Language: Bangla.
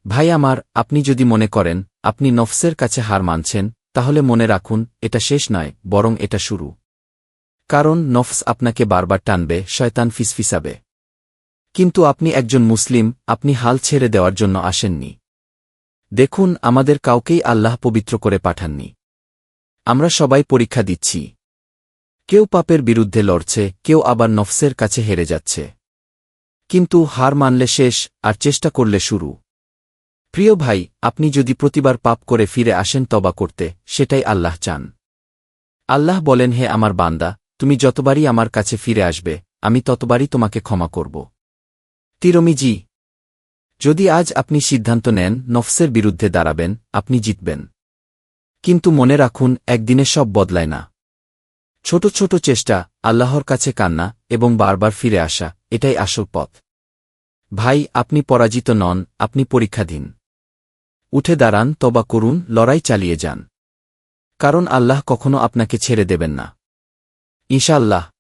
ভাই আমার, আপনি যদি মনে করেন আপনি নফসের কাছে হার মানছেন, তাহলে মনে রাখুন এটা শেষ নয়, বরং এটা শুরু। কারণ নফস আপনাকে বারবার টানবে, শয়তান ফিসফিসাবে। কিন্তু আপনি একজন মুসলিম, আপনি হাল ছেড়ে দেওয়ার জন্য আসেননি। দেখুন, আমাদের কাউকেই আল্লাহ পবিত্র করে পাঠাননি। আমরা সবাই পরীক্ষা দিচ্ছি। কেউ পাপের বিরুদ্ধে লড়ছে, কেউ আবার নফসের কাছে হেরে যাচ্ছে। কিন্তু হার মানলে শেষ, আর চেষ্টা করলে শুরু। প্রিয় ভাই, আপনি যদি প্রতিবার পাপ করে ফিরে আসেন তওবা করতে, সেটাই আল্লাহ চান। আল্লাহ বলেন, হে আমার বান্দা, তুমি যতবারই আমার কাছে ফিরে আসবে, আমি ততবারই তোমাকে ক্ষমা করব। তিরমিজি। যদি আজ আপনি সিদ্ধান্ত নেন নফসের বিরুদ্ধে দাঁড়াবেন, আপনি জিতবেন। কিন্তু মনে রাখুন, একদিনে সব বদলায় না। ছোট ছোট চেষ্টা, আল্লাহর কাছে কান্না এবং বারবার ফিরে আসা, এটাই আসল পথ। ভাই, আপনি পরাজিত নন, আপনি পরীক্ষাধীন। উঠে দাঁড়ান, তওবা করুন, লড়াই চালিয়ে যান। কারণ আল্লাহ কখনো আপনাকে ছেড়ে দেবেন না। ইনশাআল্লাহ।